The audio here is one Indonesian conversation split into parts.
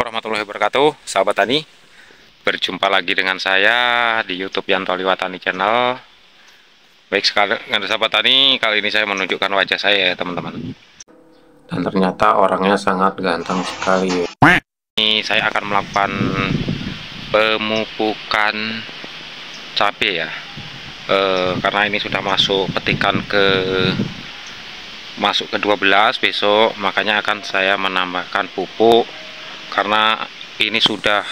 Warahmatullahi wabarakatuh, sahabat tani. Berjumpa lagi dengan saya di YouTube Yanto Liwatani Channel. Baik sekali, sahabat tani, kali ini saya menunjukkan wajah saya ya teman-teman. Dan ternyata orangnya sangat ganteng sekali. Ini saya akan melakukan pemupukan cabai ya. Karena ini sudah masuk petikan masuk ke 12 besok, makanya akan saya menambahkan pupuk karena ini sudah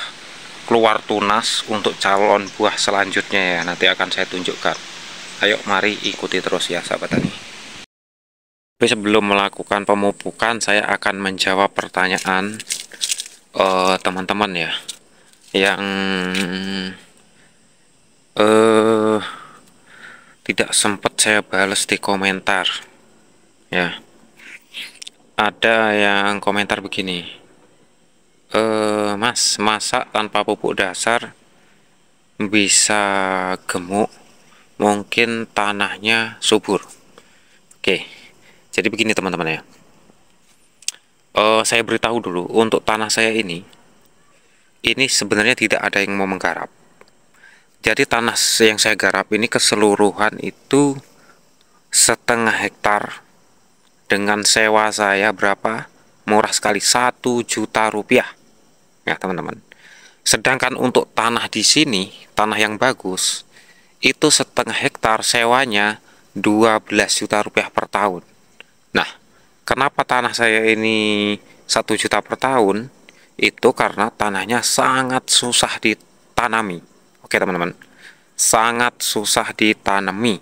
keluar tunas untuk calon buah selanjutnya ya, nanti akan saya tunjukkan. Ayo mari ikuti terus ya sahabat tani. Tapi sebelum melakukan pemupukan, saya akan menjawab pertanyaan teman-teman ya yang tidak sempat saya balas di komentar ya. Ada yang komentar begini, Mas, masa tanpa pupuk dasar bisa gemuk, mungkin tanahnya subur. Oke, jadi begini teman-teman ya. Saya beritahu dulu, untuk tanah saya ini sebenarnya tidak ada yang mau menggarap. Jadi tanah yang saya garap ini keseluruhan itu 1,5 hektar dengan sewa saya berapa? Murah sekali, 1 juta rupiah ya teman-teman. Sedangkan untuk tanah di sini, tanah yang bagus, itu 1,5 hektar sewanya 12 juta rupiah per tahun. Nah, kenapa tanah saya ini 1 juta per tahun? Itu karena tanahnya sangat susah ditanami. Oke teman-teman, sangat susah ditanami.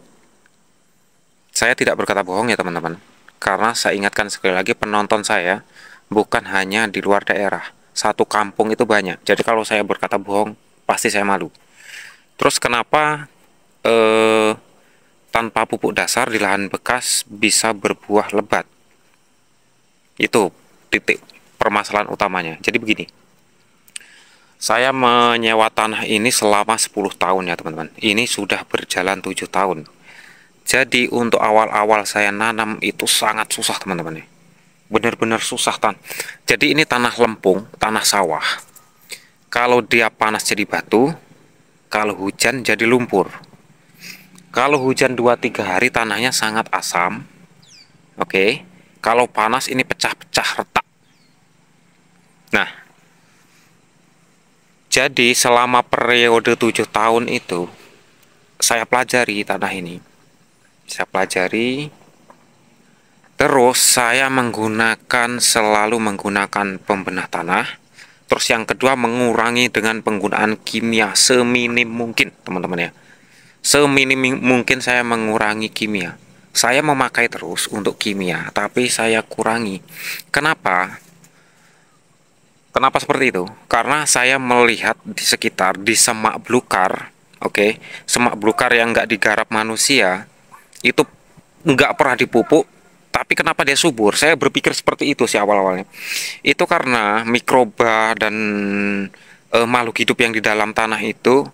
Saya tidak berkata bohong ya teman-teman, karena saya ingatkan sekali lagi penonton saya bukan hanya di luar daerah, satu kampung itu banyak. Jadi kalau saya berkata bohong, pasti saya malu. Terus kenapa tanpa pupuk dasar di lahan bekas bisa berbuah lebat? Itu titik permasalahan utamanya. Jadi begini, saya menyewa tanah ini selama 10 tahun ya teman-teman. Ini sudah berjalan 7 tahun. Jadi untuk awal-awal saya nanam itu sangat susah teman-teman. Benar-benar susah Jadi ini tanah lempung, tanah sawah. Kalau dia panas jadi batu, kalau hujan jadi lumpur. Kalau hujan 2-3 hari tanahnya sangat asam. Oke. Kalau panas ini pecah-pecah retak. Nah, jadi selama periode 7 tahun itu saya pelajari tanah ini. Saya pelajari, terus saya selalu menggunakan pembenah tanah. Terus yang kedua, mengurangi dengan penggunaan kimia seminim mungkin teman-teman ya. Seminim mungkin saya mengurangi kimia. Saya memakai terus untuk kimia, tapi saya kurangi. Kenapa? Kenapa seperti itu? Karena saya melihat di sekitar, di semak belukar, oke, semak belukar yang nggak digarap manusia, itu nggak pernah dipupuk, tapi kenapa dia subur? Saya berpikir seperti itu sih awal-awalnya. Itu karena mikroba dan makhluk hidup yang di dalam tanah itu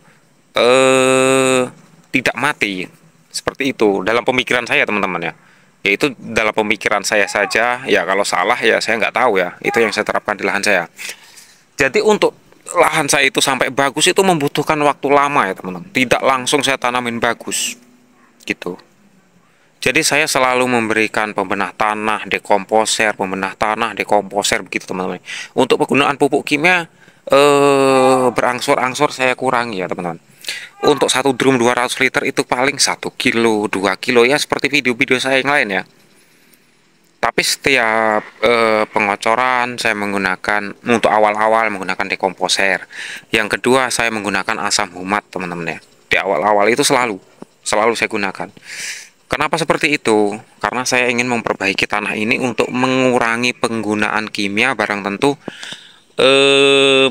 tidak mati. Seperti itu dalam pemikiran saya teman-teman ya. Yaitu dalam pemikiran saya saja ya, kalau salah ya saya nggak tahu ya, itu yang saya terapkan di lahan saya. Jadi untuk lahan saya itu sampai bagus itu membutuhkan waktu lama ya teman-teman, tidak langsung saya tanamin bagus gitu. Jadi saya selalu memberikan pembenah tanah, dekomposer, begitu teman-teman. Untuk penggunaan pupuk kimia berangsur-angsur saya kurangi ya teman-teman. Untuk satu drum 200 liter itu paling 1 kilo 2 kilo ya, seperti video-video saya yang lain ya. Tapi setiap pengocoran saya menggunakan, untuk awal-awal menggunakan dekomposer. Yang kedua saya menggunakan asam humat teman-teman ya. Di awal-awal itu selalu saya gunakan. Kenapa seperti itu? Karena saya ingin memperbaiki tanah ini untuk mengurangi penggunaan kimia, barang tentu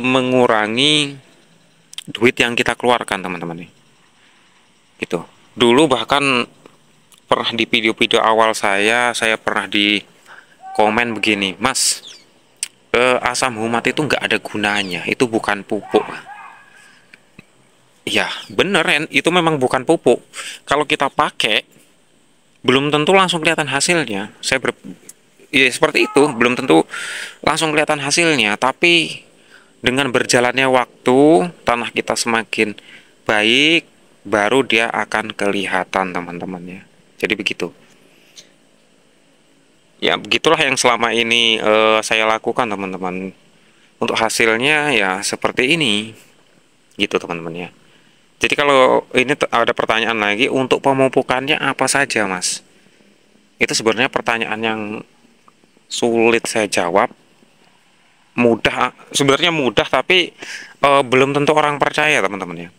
mengurangi duit yang kita keluarkan teman-teman nih. Gitu. Dulu bahkan pernah di video-video awal saya pernah di komen begini, Mas, asam humat itu nggak ada gunanya, itu bukan pupuk. Ya bener, itu memang bukan pupuk. Kalau kita pakai belum tentu langsung kelihatan hasilnya. Ya seperti itu, belum tentu langsung kelihatan hasilnya, tapi Dengan berjalannya waktu, tanah kita semakin baik, baru dia akan kelihatan teman-teman ya. Jadi begitu. Ya, begitulah yang selama ini saya lakukan teman-teman. Untuk hasilnya ya seperti ini, gitu teman-teman ya. Jadi kalau ini ada pertanyaan lagi, untuk pemupukannya apa saja Mas? Itu sebenarnya pertanyaan yang sulit saya jawab. Mudah, sebenarnya mudah tapi belum tentu orang percaya teman-teman ya.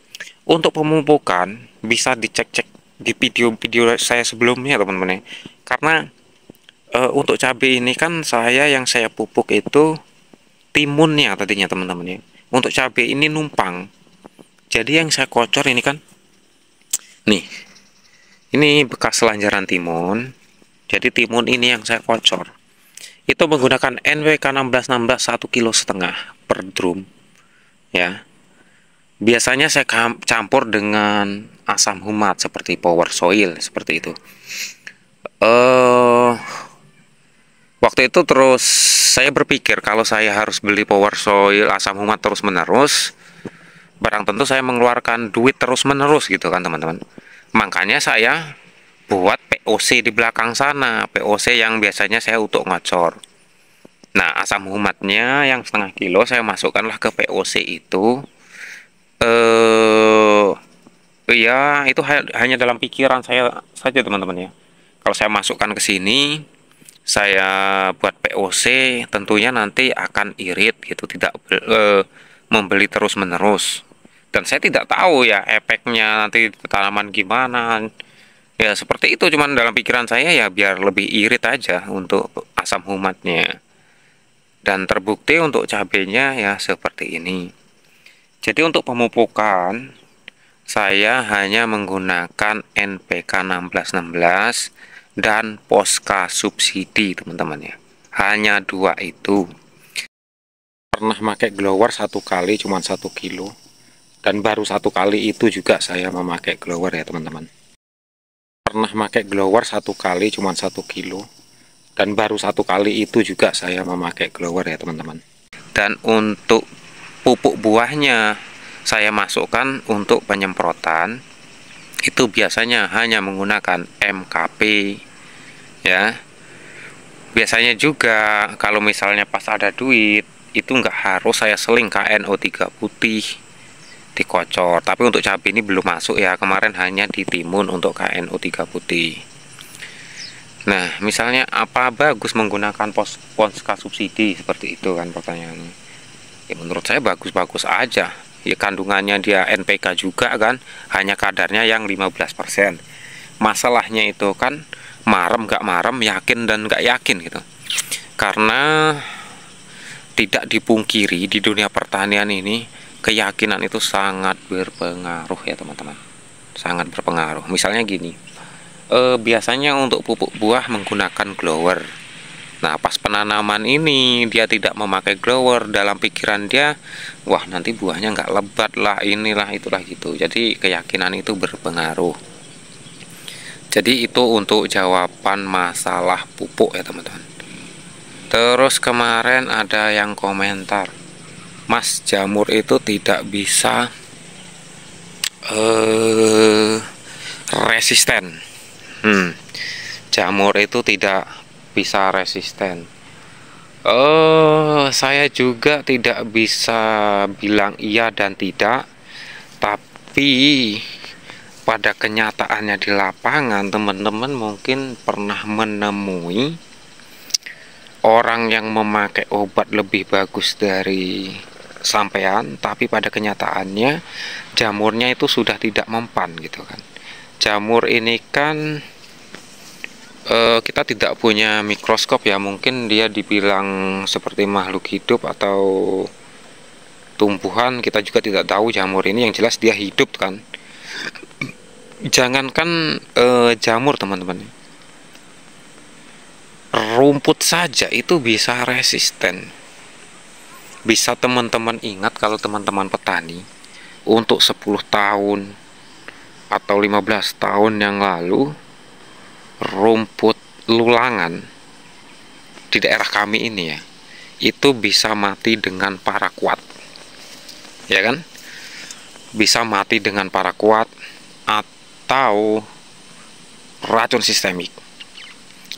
Untuk pemupukan bisa dicek-cek di video-video saya sebelumnya teman-teman ya. Karena untuk cabai ini kan yang saya pupuk itu timunnya tadinya teman-teman ya. Untuk cabai ini numpang. Jadi yang saya kocor ini kan, nih, ini bekas selanjaran timun. Jadi timun ini yang saya kocor. Itu menggunakan NWK 1616 1,5 kg per drum. Ya. Biasanya saya campur dengan asam humat seperti power soil seperti itu. Waktu itu terus saya berpikir kalau saya harus beli power soil asam humat terus-menerus, barang tentu saya mengeluarkan duit terus-menerus gitu kan teman-teman. Makanya saya buat POC di belakang sana, POC yang biasanya saya untuk ngocor. Nah, asam humatnya yang 0,5 kg saya masukkanlah ke POC itu. Ya itu hanya dalam pikiran saya saja teman-teman ya. Kalau saya masukkan ke sini, saya buat POC, tentunya nanti akan irit gitu, tidak membeli terus-menerus. Dan saya tidak tahu ya efeknya nanti tanaman gimana. Ya seperti itu, cuman dalam pikiran saya ya biar lebih irit aja untuk asam humatnya. Dan terbukti untuk cabenya ya seperti ini. Jadi untuk pemupukan saya hanya menggunakan NPK 1616 dan Posca subsidi teman-teman ya. Hanya dua itu. Pernah pakai blower satu kali cuma 1 kilo, dan baru satu kali itu juga saya memakai blower ya teman-teman. Pernah pakai blower satu kali cuma 1 kilo, dan baru satu kali itu juga saya memakai blower ya teman-teman. Dan untuk pupuk buahnya saya masukkan untuk penyemprotan itu biasanya hanya menggunakan MKP ya. Biasanya juga kalau misalnya pas ada duit itu nggak harus saya seling KNO3 putih dikocor, tapi untuk cabai ini belum masuk ya, kemarin hanya di timun untuk KNO3 putih. Nah, misalnya apa bagus menggunakan Posca subsidi seperti itu kan pertanyaannya. Ya menurut saya bagus-bagus aja. Ya kandungannya dia NPK juga kan, hanya kadarnya yang 15%. Masalahnya itu kan marem gak marem, yakin dan gak yakin gitu. Karena tidak dipungkiri di dunia pertanian ini keyakinan itu sangat berpengaruh ya teman-teman. Sangat berpengaruh. Misalnya gini, biasanya untuk pupuk buah menggunakan grower. Nah pas penanaman ini dia tidak memakai grower, dalam pikiran dia wah nanti buahnya nggak lebat lah, inilah itulah gitu. Jadi keyakinan itu berpengaruh. Jadi itu untuk jawaban masalah pupuk ya teman-teman. Terus kemarin ada yang komentar, Mas jamur itu tidak bisa resisten. Jamur itu tidak bisa resisten. Saya juga tidak bisa bilang iya dan tidak, tapi pada kenyataannya di lapangan teman-teman mungkin pernah menemui orang yang memakai obat lebih bagus dari sampean, tapi pada kenyataannya jamurnya itu sudah tidak mempan gitu kan. Jamur ini kan kita tidak punya mikroskop ya, mungkin dia dibilang seperti makhluk hidup atau tumbuhan, kita juga tidak tahu jamur ini, yang jelas dia hidup kan. Jangankan jamur teman-teman, rumput saja itu bisa resisten. Bisa teman-teman ingat kalau teman-teman petani untuk 10 tahun atau 15 tahun yang lalu rumput lulangan di daerah kami ini ya, itu bisa mati dengan paraquat. ya kan? Bisa mati dengan paraquat atau racun sistemik.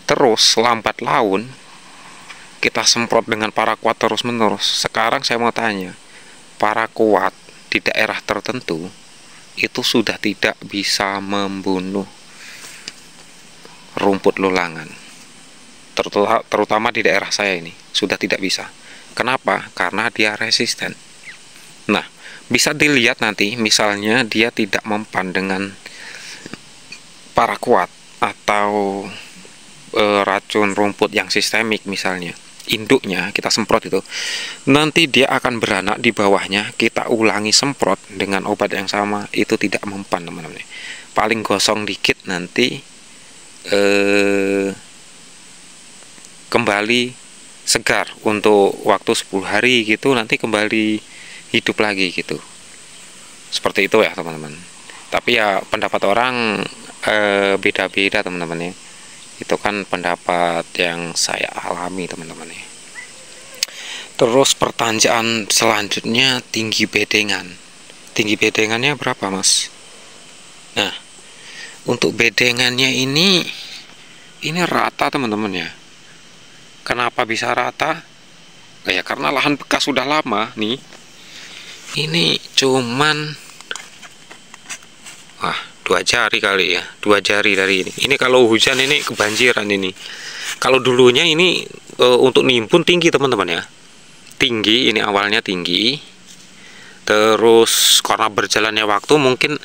Terus lambat laun kita semprot dengan paraquat terus-menerus. Sekarang saya mau tanya, paraquat di daerah tertentu itu sudah tidak bisa membunuh rumput lulangan, terutama di daerah saya ini sudah tidak bisa. Kenapa? Karena dia resisten. Nah, bisa dilihat nanti misalnya dia tidak mempan dengan paraquat atau racun rumput yang sistemik, misalnya induknya kita semprot itu, nanti dia akan beranak di bawahnya, kita ulangi semprot dengan obat yang sama, itu tidak mempan teman-teman. Paling gosong dikit nanti kembali segar untuk waktu 10 hari gitu, nanti kembali hidup lagi gitu. Seperti itu ya teman-teman. Tapi ya pendapat orang beda-beda teman-teman ya. Itu kan pendapat yang saya alami teman-teman ya. Terus pertanyaan selanjutnya, tinggi bedengan. Tinggi bedengannya berapa mas? Nah, untuk bedengannya ini rata teman-teman ya. Kenapa bisa rata? Ya karena lahan bekas sudah lama nih. Ini cuman 2 jari kali ya, 2 jari dari ini. Ini kalau hujan ini kebanjiran ini. Kalau dulunya ini untuk nimbun tinggi teman-teman ya, tinggi, ini awalnya tinggi. Terus karena berjalannya waktu, mungkin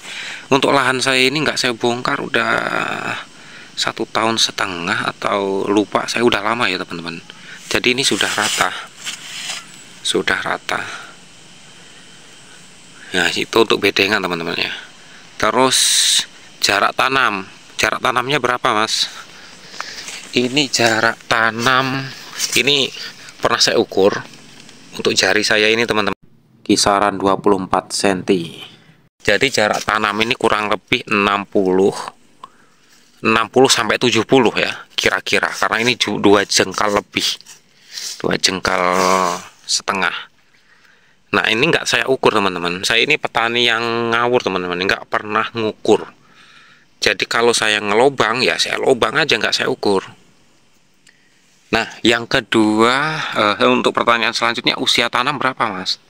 untuk lahan saya ini nggak saya bongkar udah 1,5 tahun atau lupa saya, udah lama ya teman-teman. Jadi ini sudah rata, Nah itu untuk bedengan teman-teman ya. Terus jarak tanamnya berapa mas? Ini jarak tanam, ini pernah saya ukur untuk jari saya ini teman-teman, kisaran 24 cm. Jadi jarak tanam ini kurang lebih 60 sampai 70 ya kira-kira, karena ini 2 jengkal lebih, 2 jengkal setengah. Nah ini nggak saya ukur teman-teman, saya ini petani yang ngawur teman-teman, nggak pernah ngukur. Jadi kalau saya ngelobang ya saya lobang aja, nggak saya ukur. Nah yang kedua, untuk pertanyaan selanjutnya, usia tanam berapa mas?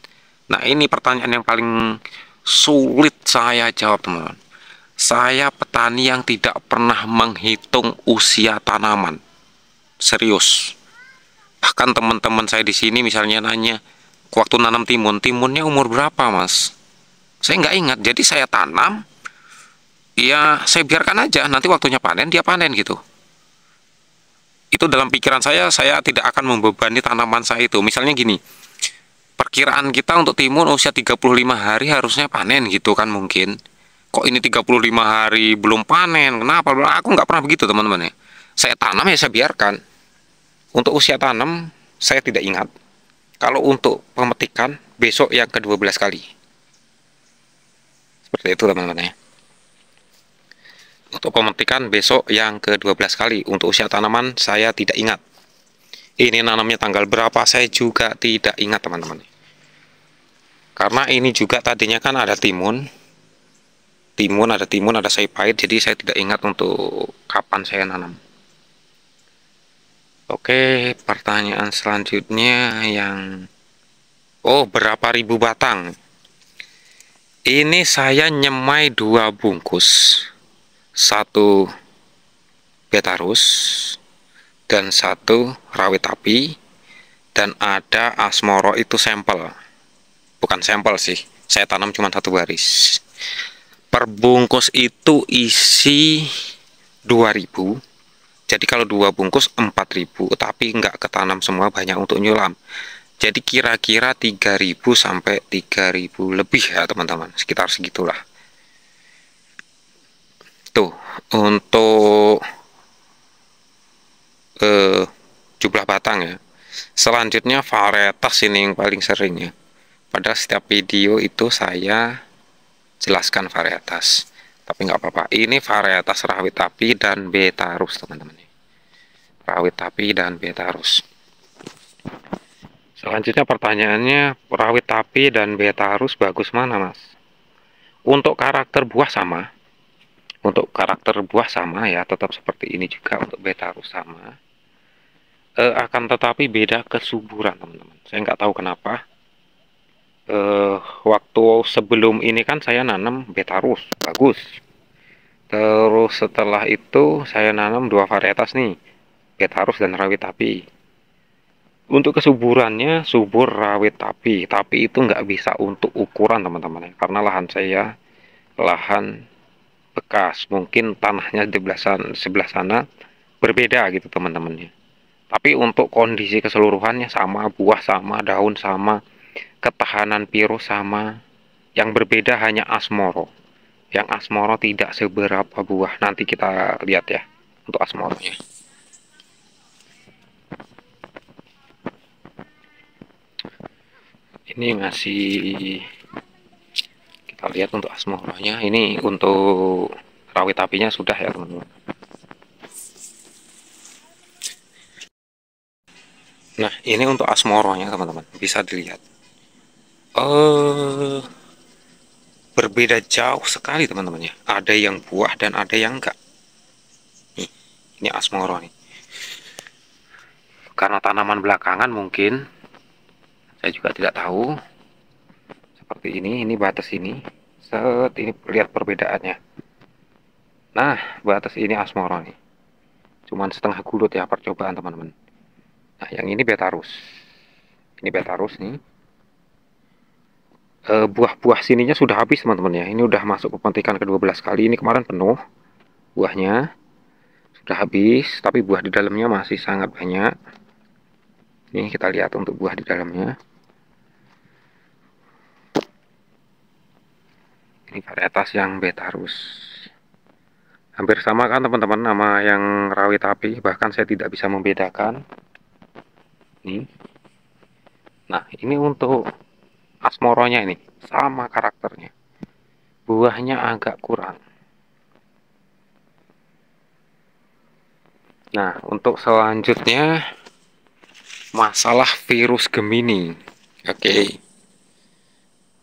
Nah ini pertanyaan yang paling sulit saya jawab teman-teman. Saya petani yang tidak pernah menghitung usia tanaman, serius. Bahkan teman-teman saya di sini misalnya nanya, waktu nanam timunnya umur berapa mas? Saya nggak ingat, jadi saya tanam, ya saya biarkan aja, nanti waktunya panen dia panen gitu. Itu dalam pikiran saya tidak akan membebani tanaman saya itu. Misalnya gini, perkiraan kita untuk timun usia 35 hari harusnya panen gitu kan mungkin. Kok ini 35 hari belum panen, kenapa? Aku nggak pernah begitu teman-teman ya. Saya tanam ya saya biarkan. Untuk usia tanam saya tidak ingat. Kalau untuk pemetikan besok yang ke-12 kali. Seperti itu teman-teman ya. Untuk pemetikan besok yang ke-12 kali. Untuk usia tanaman saya tidak ingat. Ini nanamnya tanggal berapa saya juga tidak ingat teman-teman. Karena ini juga tadinya kan ada timun, ada saipait, jadi saya tidak ingat untuk kapan saya nanam. Oke, pertanyaan selanjutnya yang berapa ribu batang? Ini saya nyemai 2 bungkus, 1 betarus dan 1 rawit api, dan ada asmoro itu sampel. Bukan sampel sih, saya tanam cuma 1 baris. Per bungkus itu isi 2000. Jadi kalau 2 bungkus 4000, tapi nggak ketanam semua, banyak untuk nyulam. Jadi kira-kira 3000 sampai 3000 lebih ya teman-teman, sekitar segitulah. Tuh untuk jumlah batang ya. Selanjutnya varietas ini yang paling sering ya. Padahal setiap video itu saya jelaskan varietas, tapi nggak apa-apa. Ini varietas rawit api dan betarus teman-teman. Rawit api dan betarus. Selanjutnya pertanyaannya, rawit api dan Betarus bagus mana, Mas? Untuk karakter buah sama. Untuk karakter buah sama ya, tetap seperti ini juga untuk Betarus sama. Akan tetapi beda kesuburan, teman-teman. Saya nggak tahu kenapa. Waktu sebelum ini kan saya nanam Betarus, bagus. Terus setelah itu saya nanam dua varietas nih, Betarus dan rawit api. Untuk kesuburannya subur rawit tapi itu nggak bisa untuk ukuran teman-teman ya, karena lahan saya lahan bekas, mungkin tanahnya di sebelah sana berbeda gitu teman-teman ya. Tapi untuk kondisi keseluruhannya sama, buah sama, daun sama, ketahanan virus sama. Yang berbeda hanya asmoro. Yang asmoro tidak seberapa buah. Nanti kita lihat ya untuk asmoronya. Ini masih kita lihat untuk asmoronya. Ini untuk rawit apinya sudah ya teman-teman. Nah ini untuk asmoronya teman-teman, bisa dilihat. Berbeda jauh sekali teman-teman ya. Ada yang buah dan ada yang enggak. Nih, ini asmoro nih. Karena tanaman belakangan mungkin, saya juga tidak tahu. Seperti ini batas ini. Set, ini lihat perbedaannya. Nah, batas ini asmoro nih. Cuman setengah gulut ya percobaan teman-teman. Nah, yang ini Betarus. Ini Betarus nih. Buah-buah sininya sudah habis teman-teman ya. Ini udah masuk ke petikan ke-12 kali. Ini kemarin penuh buahnya. Sudah habis, tapi buah di dalamnya masih sangat banyak. Ini kita lihat untuk buah di dalamnya. Ini varietas yang Betarus. Hampir sama kan teman-teman nama yang rawit api, bahkan saya tidak bisa membedakan. Nih. Nah, ini untuk asmoronya ini sama karakternya. Buahnya agak kurang. Nah, untuk selanjutnya masalah virus Gemini. Oke.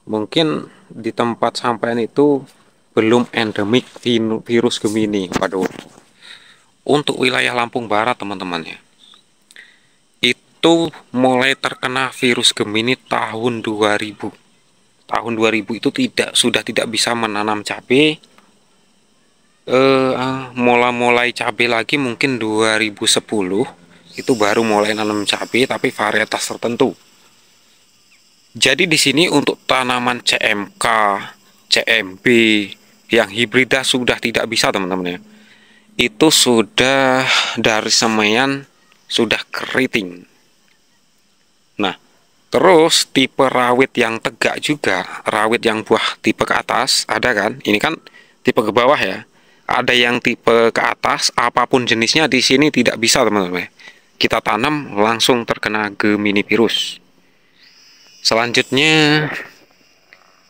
Mungkin di tempat sampean itu belum endemik virus Gemini. Waduh. Untuk wilayah Lampung Barat teman-teman ya, itu mulai terkena virus Gemini tahun 2000. Tahun 2000 itu sudah tidak bisa menanam cabai. Mulai cabai lagi mungkin 2010 itu baru mulai nanam cabai tapi varietas tertentu. Jadi di sini untuk tanaman CMK, CMB yang hibrida sudah tidak bisa teman-teman ya. Itu sudah dari semaian sudah keriting. Nah, terus tipe rawit yang tegak juga, rawit yang buah tipe ke atas ada kan? Ini kan tipe ke bawah ya. Ada yang tipe ke atas, apapun jenisnya di sini tidak bisa teman-teman. Kita tanam langsung terkena Gemini virus. Selanjutnya,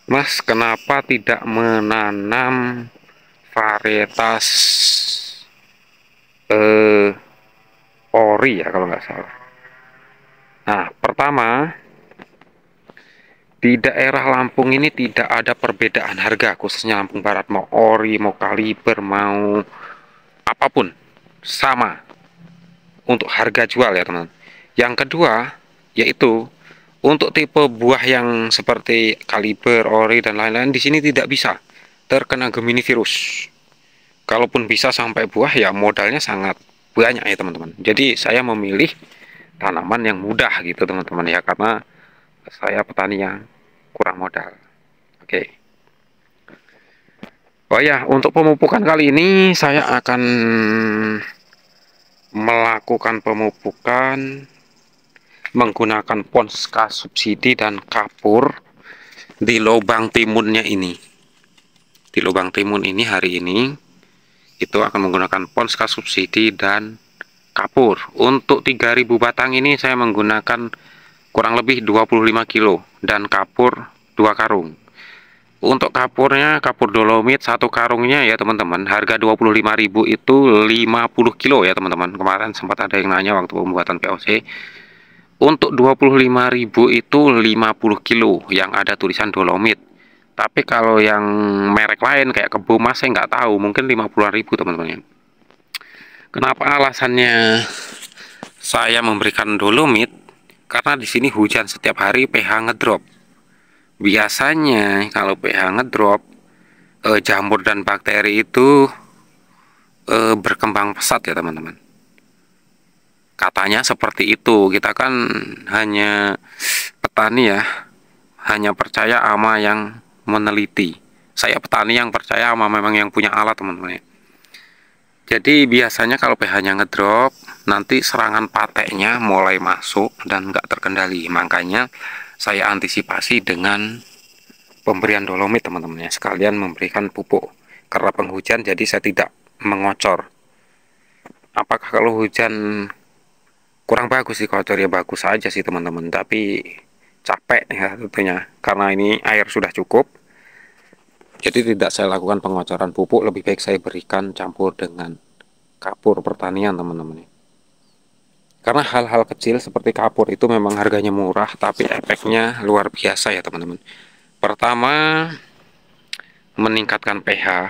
Mas, kenapa tidak menanam varietas ori ya kalau nggak salah? Nah, pertama, di daerah Lampung ini tidak ada perbedaan harga, khususnya Lampung Barat, mau ori, mau kaliber, mau apapun, sama untuk harga jual ya teman. Yang kedua, yaitu untuk tipe buah yang seperti kaliber, ori, dan lain-lain di sini tidak bisa terkena Gemini virus. Kalaupun bisa sampai buah ya modalnya sangat banyak ya teman-teman. Jadi saya memilih tanaman yang mudah gitu teman-teman ya, karena saya petani yang kurang modal. Oke. Oh ya, untuk pemupukan kali ini saya akan melakukan pemupukan menggunakan Ponska subsidi dan kapur di lubang timunnya ini. Di lubang timun ini hari ini itu akan menggunakan Ponska subsidi dan kapur. Untuk 3000 batang ini saya menggunakan kurang lebih 25 kilo dan kapur 2 karung. Untuk kapurnya, kapur dolomit satu karungnya ya teman-teman, harga 25.000 itu 50 kilo ya teman-teman. Kemarin sempat ada yang nanya waktu pembuatan POC. Untuk 25.000 itu 50 kilo yang ada tulisan Dolomit. Tapi kalau yang merek lain kayak Kebo Mas saya nggak tahu, mungkin 50.000 teman-teman. Kenapa alasannya saya memberikan Dolomit? Karena di sini hujan setiap hari, pH ngedrop. Biasanya kalau pH ngedrop, jamur dan bakteri itu berkembang pesat ya teman-teman. Katanya seperti itu. Kita kan hanya petani ya, hanya percaya sama yang meneliti. Saya petani yang percaya sama memang yang punya alat teman-teman. Jadi biasanya kalau pH-nya ngedrop, nanti serangan pateknya mulai masuk dan nggak terkendali. Makanya saya antisipasi dengan pemberian Dolomit teman-teman ya. Sekalian memberikan pupuk. Karena penghujan jadi saya tidak mengocor. Apakah kalau hujan kurang bagus sih kocor? Ya bagus saja sih teman-teman. Tapi capek ya tentunya. Karena ini air sudah cukup. Jadi tidak saya lakukan pengocoran pupuk, lebih baik saya berikan campur dengan kapur pertanian teman-teman. Karena hal-hal kecil seperti kapur itu memang harganya murah, tapi efeknya luar biasa ya teman-teman. Pertama, meningkatkan pH,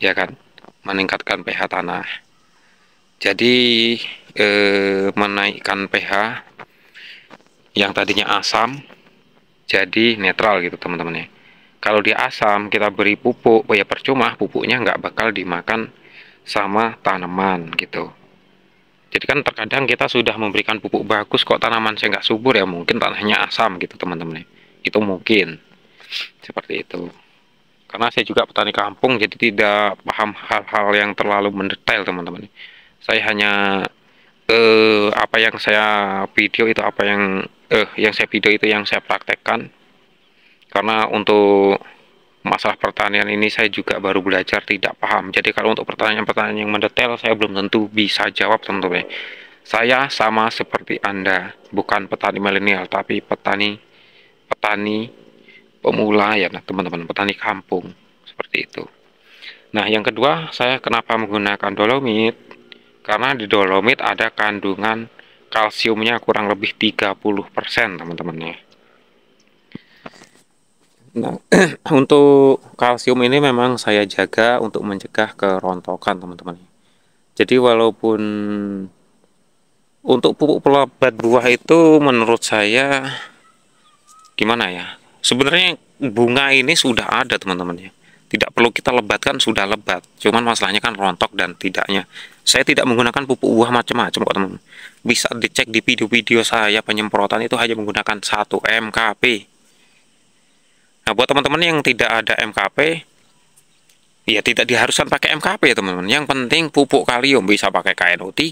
ya kan? Meningkatkan pH tanah. Jadi menaikkan pH yang tadinya asam jadi netral gitu teman-teman ya. Kalau dia asam kita beri pupuk, ya percuma, pupuknya nggak bakal dimakan sama tanaman gitu. Jadi kan terkadang kita sudah memberikan pupuk bagus kok tanaman saya nggak subur, ya mungkin tanahnya asam gitu teman-teman. Itu mungkin seperti itu. Karena saya juga petani kampung jadi tidak paham hal-hal yang terlalu mendetail teman-teman. Saya hanya apa yang saya video itu apa yang saya video itu yang saya praktekkan. Karena untuk masalah pertanian ini saya juga baru belajar, tidak paham. Jadi kalau untuk pertanyaan-pertanyaan yang mendetail saya belum tentu bisa jawab teman-teman. Saya sama seperti Anda, bukan petani milenial tapi petani pemula ya teman-teman, petani kampung seperti itu. Nah, yang kedua, saya kenapa menggunakan Dolomit? Karena di Dolomit ada kandungan kalsiumnya kurang lebih 30% teman-teman ya. Nah, untuk kalsium ini memang saya jaga untuk mencegah kerontokan teman-teman. Jadi walaupun untuk pupuk pelebat buah itu menurut saya gimana ya? Sebenarnya bunga ini sudah ada teman-teman ya. Tidak perlu kita lebatkan, sudah lebat. Cuman masalahnya kan rontok dan tidaknya. Saya tidak menggunakan pupuk buah macam-macam kok teman-teman. Bisa dicek di video-video saya penyemprotan itu hanya menggunakan 1 MKP. Nah, buat teman-teman yang tidak ada MKP, ya tidak diharuskan pakai MKP ya teman-teman. Yang penting pupuk kalium bisa pakai KNO3.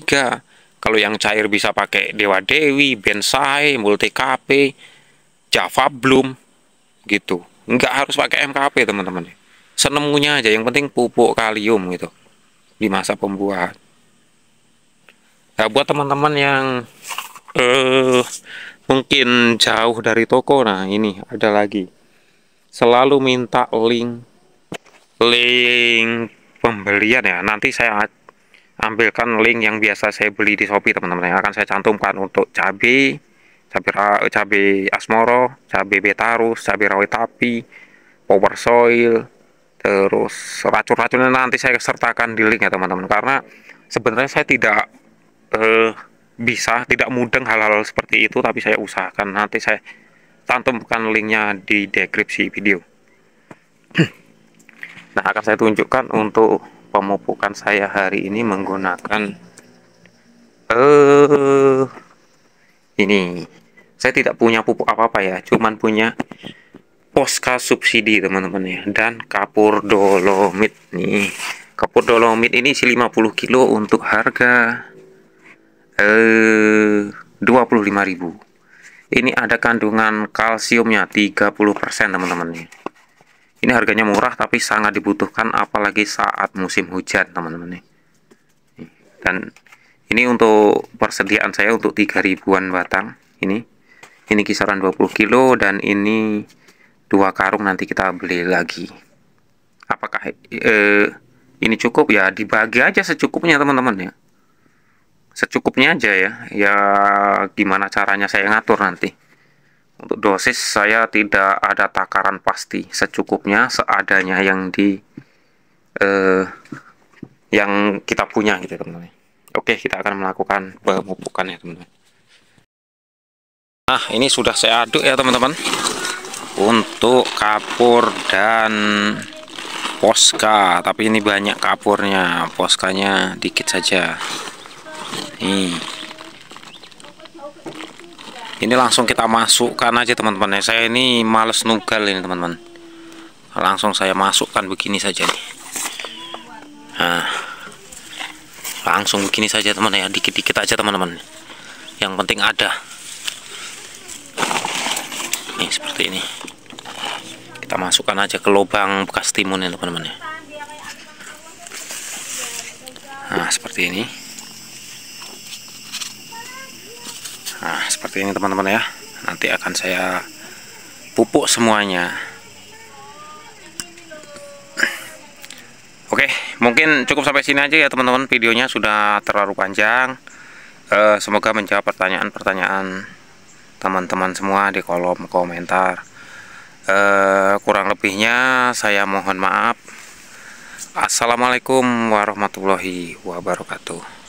Kalau yang cair bisa pakai Dewa Dewi, Bensai, Multi KP, Java Bloom gitu. Nggak harus pakai MKP teman-teman. Senemunya aja, yang penting pupuk kalium gitu di masa pembuahan. Nah, buat teman-teman yang mungkin jauh dari toko, nah ini ada lagi. Selalu minta link pembelian ya. Nanti saya ambilkan link yang biasa saya beli di Shopee teman-teman, yang akan saya cantumkan untuk cabai asmoro, cabai betarus, cabai rawit api, power soil, terus racun-racunnya nanti saya sertakan di link ya teman-teman. Karena sebenarnya saya tidak tidak mudeng hal-hal seperti itu, tapi saya usahakan nanti saya cantumkan linknya di deskripsi video. Nah, akan saya tunjukkan untuk pemupukan saya hari ini menggunakan ini. Saya tidak punya pupuk apa-apa ya, cuman punya Posca subsidi teman-teman ya, dan kapur Dolomit nih. Kapur Dolomit ini isi 50 kilo untuk harga 25.000. Ini ada kandungan kalsiumnya 30% teman-teman nih. Ini harganya murah tapi sangat dibutuhkan apalagi saat musim hujan teman-teman nih. Dan ini untuk persediaan saya untuk 3.000-an batang ini. Ini kisaran 20 kilo dan ini 2 karung nanti kita beli lagi. Apakah ini cukup? Ya dibagi aja secukupnya teman-teman ya. secukupnya aja ya. Ya gimana caranya saya ngatur nanti. Untuk dosis saya tidak ada takaran pasti, secukupnya, seadanya yang kita punya gitu teman-teman. Oke, kita akan melakukan pemupukan ya teman-teman. Nah, ini sudah saya aduk ya teman-teman. Untuk kapur dan poska, tapi ini banyak kapurnya, poskanya dikit saja. Ini langsung kita masukkan aja teman-teman ya. Saya ini males nugal ini teman-teman. Langsung saya masukkan begini saja nih. Nah, langsung begini saja teman ya, dikit-dikit aja teman-teman. Yang penting ada. Nih seperti ini. Kita masukkan aja ke lubang bekas timun ya teman-teman ya. Nah, seperti ini. Nah, seperti ini teman-teman ya. Nanti akan saya pupuk semuanya. Oke, mungkin cukup sampai sini aja ya teman-teman. Videonya sudah terlalu panjang. Semoga menjawab pertanyaan-pertanyaan teman-teman semua di kolom komentar. Kurang lebihnya saya mohon maaf. Assalamualaikum warahmatullahi wabarakatuh.